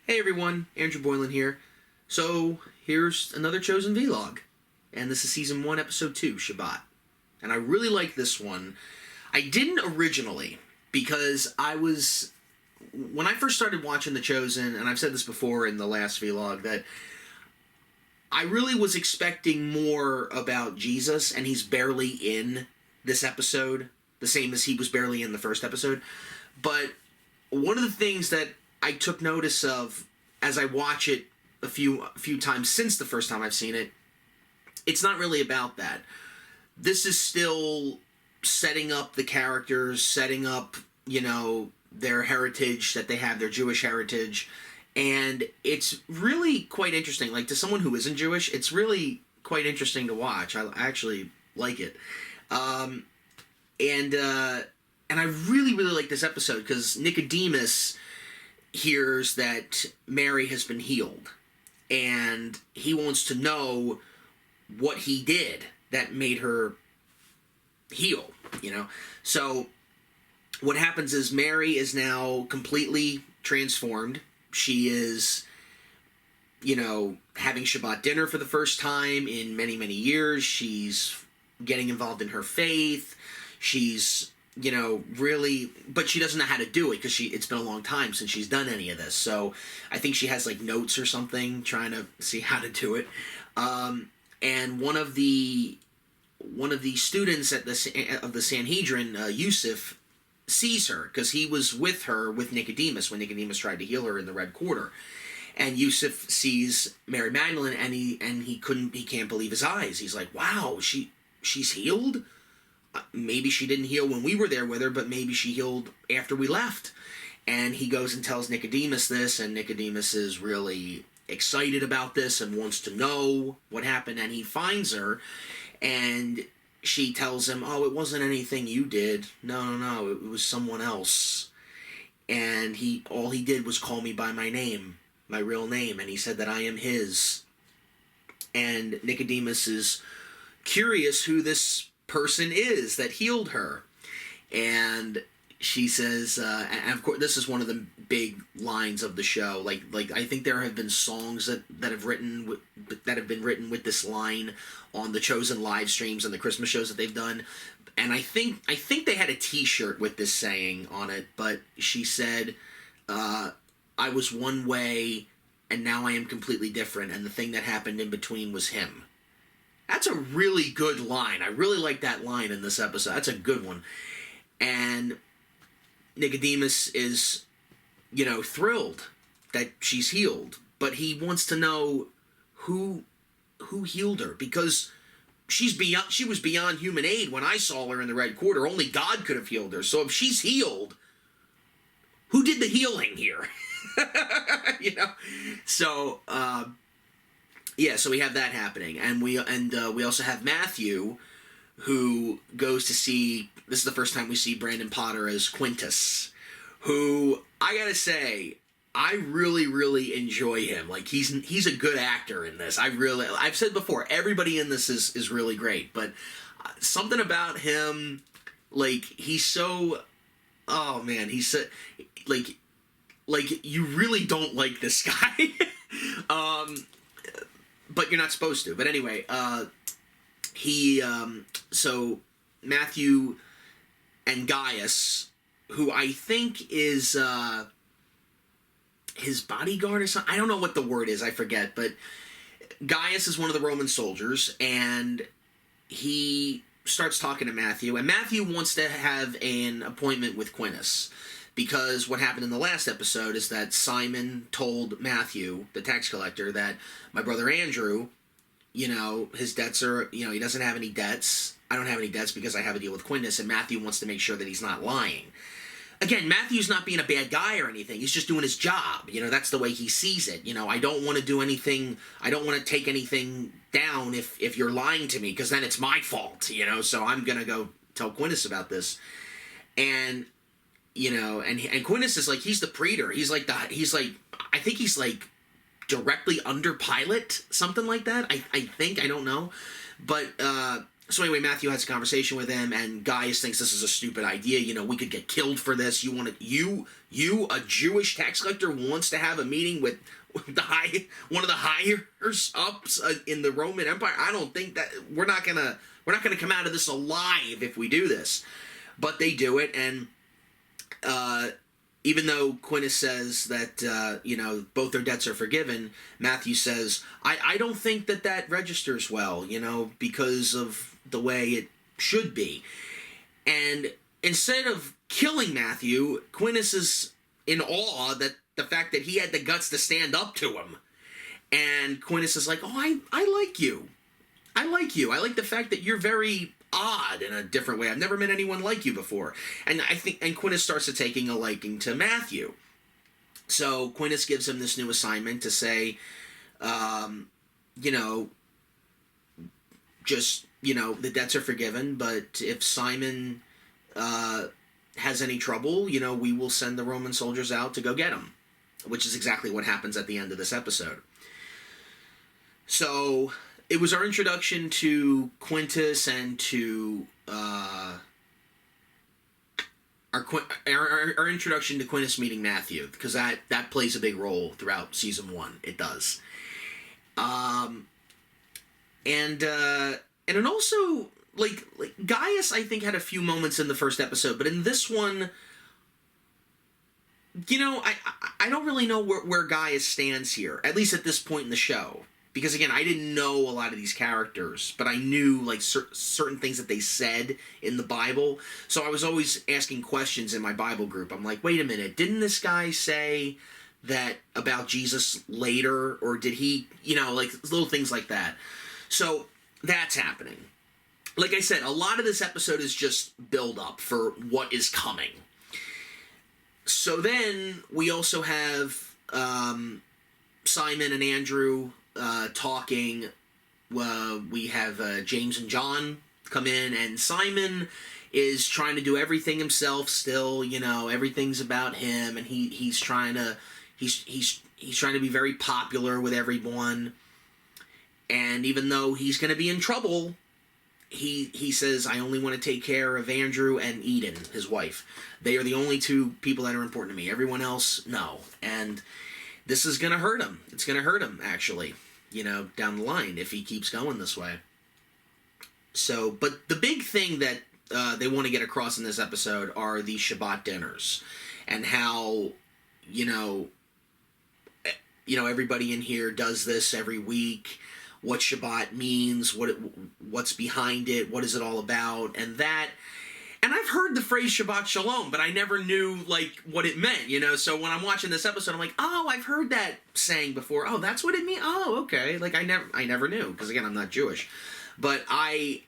Hey everyone, Andrew Boylan here. So, here's another Chosen Vlog. And this is Season 1, Episode 2, Shabbat. And I really like this one. I didn't originally, because when I first started watching The Chosen, and I've said this before in the last vlog, that I really was expecting more about Jesus, and he's barely in this episode, the same as he was barely in the first episode. But one of the things that I took notice of as I watch it a few times since the first time I've seen it, it's not really about that. This is still setting up the characters, setting up, their heritage that they have, their Jewish heritage, and it's really quite interesting. Like, to someone who isn't Jewish, it's really quite interesting to watch. I actually like it. And I really, really like this episode because Nicodemus hears that Mary has been healed, and he wants to know what he did that made her heal, So what happens is Mary is now completely transformed. She is, having Shabbat dinner for the first time in many, many years. She's getting involved in her faith. She's really, but she doesn't know how to do it because it's been a long time since she's done any of this. So I think she has like notes or something trying to see how to do it. And one of the students of the Sanhedrin, Yusuf, sees her because he was with her with Nicodemus when Nicodemus tried to heal her in the Red Quarter. And Yusuf sees Mary Magdalene, and he can't believe his eyes. He's like, wow, she's healed? Maybe she didn't heal when we were there with her, but maybe she healed after we left. And he goes and tells Nicodemus this, and Nicodemus is really excited about this and wants to know what happened. And he finds her, and she tells him, oh, it wasn't anything you did. No, it was someone else. And all he did was call me by my name, my real name, and he said that I am his. And Nicodemus is curious who this person is that healed her, and she says, and of course this is one of the big lines of the show. Like I think there have been songs that have been written with this line on the Chosen live streams and the Christmas shows that they've done. And I think they had a T-shirt with this saying on it. But she said, "I was one way, and now I am completely different, and the thing that happened in between was him." That's a really good line. I really like that line in this episode. That's a good one. And Nicodemus is, thrilled that she's healed. But he wants to know who healed her. Because she was beyond human aid when I saw her in the Red Quarter. Only God could have healed her. So if she's healed, who did the healing here? So, yeah, so we have that happening, and we also have Matthew, who goes to see. This is the first time we see Brandon Potter as Quintus, who I gotta say I really, really enjoy him. Like he's a good actor in this. I've said before, everybody in this is really great, but something about him, like he's so. Oh man, he's so, like you really don't like this guy. But you're not supposed to. But anyway, so Matthew and Gaius, who I think is his bodyguard or something. I don't know what the word is. I forget. But Gaius is one of the Roman soldiers, and he starts talking to Matthew. And Matthew wants to have an appointment with Quintus. Because what happened in the last episode is that Simon told Matthew, the tax collector, that my brother Andrew, his debts are, he doesn't have any debts. I don't have any debts because I have a deal with Quintus, and Matthew wants to make sure that he's not lying. Again, Matthew's not being a bad guy or anything. He's just doing his job. That's the way he sees it. I don't want to do anything. I don't want to take anything down if you're lying to me, because then it's my fault, So I'm going to go tell Quintus about this. And and Quintus is like, he's the praetor. I think he's like directly under Pilate, something like that. I think, I don't know. But So anyway, Matthew has a conversation with him, and Gaius thinks this is a stupid idea. You know, we could get killed for this. You, a Jewish tax collector, wants to have a meeting with one of the higher ups in the Roman Empire. I don't think that we're not gonna come out of this alive if we do this. But they do it, and even though Quintus says that, both their debts are forgiven, Matthew says, I don't think that registers well, because of the way it should be. And instead of killing Matthew, Quintus is in awe that the fact that he had the guts to stand up to him. And Quintus is like, oh, I like you. I like you. I like the fact that you're very odd in a different way. I've never met anyone like you before. And Quintus starts to taking a liking to Matthew. So Quintus gives him this new assignment to say, the debts are forgiven, but if Simon has any trouble, we will send the Roman soldiers out to go get him, which is exactly what happens at the end of this episode. So it was our introduction to Quintus and to our introduction to Quintus meeting Matthew, because that plays a big role throughout season 1. It does. And then also, like Gaius, I think, had a few moments in the first episode, but in this one, I don't really know where Gaius stands here, at least at this point in the show. Because, again, I didn't know a lot of these characters, but I knew, certain things that they said in the Bible. So I was always asking questions in my Bible group. I'm like, wait a minute, didn't this guy say that about Jesus later? Or did he, little things like that. So that's happening. Like I said, a lot of this episode is just build up for what is coming. So then we also have Simon and Andrew talking. We have James and John come in, and Simon is trying to do everything himself still. Everything's about him, and he's trying to be very popular with everyone. And even though he's going to be in trouble, he says, I only want to take care of Andrew and Eden, his wife. They are the only two people that are important to me. Everyone else, no. And this is going to hurt him. It's going to hurt him, actually, down the line if he keeps going this way. So, but the big thing that they want to get across in this episode are the Shabbat dinners. And how, everybody in here does this every week. What Shabbat means, what's behind it, what is it all about, and I've heard the phrase Shabbat Shalom, but I never knew, what it meant, so when I'm watching this episode, I'm like, oh, I've heard that saying before, oh, that's what it means, oh, okay, I never knew, because again, I'm not Jewish, but I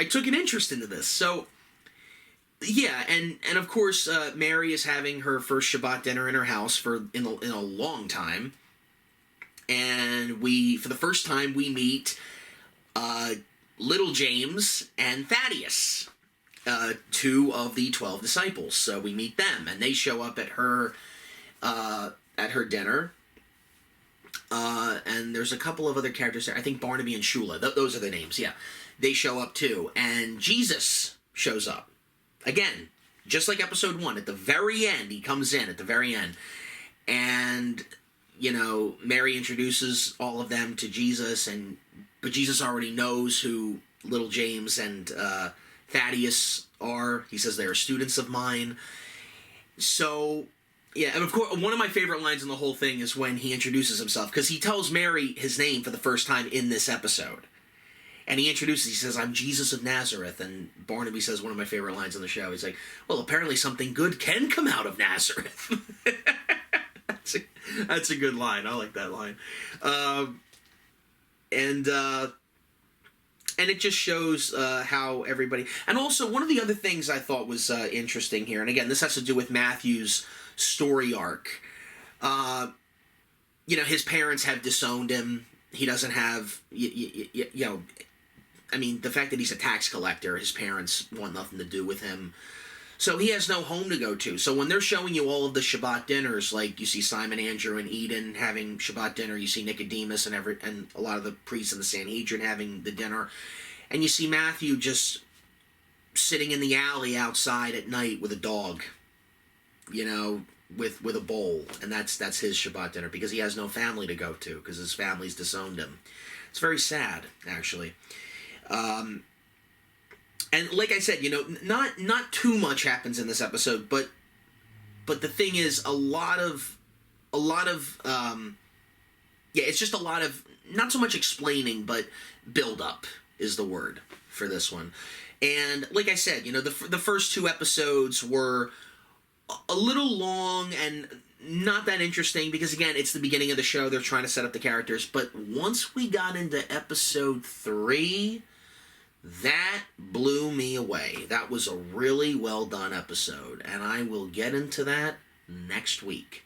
took an interest into this, so, yeah, and of course, Mary is having her first Shabbat dinner in her house in a long time. And for the first time, we meet little James and Thaddeus, 2 of the 12 disciples. So we meet them, and they show up at her dinner. And there's a couple of other characters there. I think Barnaby and Shula. Those are the names. Yeah, they show up too, and Jesus shows up again, just like episode 1. At the very end, he comes in at the very end, and Mary introduces all of them to Jesus, but Jesus already knows who little James and Thaddeus are. He says they are students of mine. So, yeah, and of course, one of my favorite lines in the whole thing is when he introduces himself, because he tells Mary his name for the first time in this episode. And he says, I'm Jesus of Nazareth. And Barnaby says one of my favorite lines on the show. He's like, well, apparently something good can come out of Nazareth. That's a good line. I like that line. And it just shows how everybody... And also, one of the other things I thought was interesting here, and again, this has to do with Matthew's story arc. His parents have disowned him. He doesn't have... the fact that he's a tax collector, his parents want nothing to do with him. So he has no home to go to. So when they're showing you all of the Shabbat dinners, like you see Simon, Andrew, and Eden having Shabbat dinner, you see Nicodemus and a lot of the priests in the Sanhedrin having the dinner, And you see Matthew just sitting in the alley outside at night with a dog, you know, with a bowl, and that's his Shabbat dinner, because he has no family to go to because his family's disowned him. It's very sad, actually. And like I said, you know, not too much happens in this episode, but the thing is, a lot of it's just a lot of, not so much explaining, but build up is the word for this one. And like I said, you know, the first two episodes were a little long and not that interesting because, again, it's the beginning of the show. They're trying to set up the characters. But once we got into episode 3, that blew me away. That was a really well done episode. And I will get into that next week.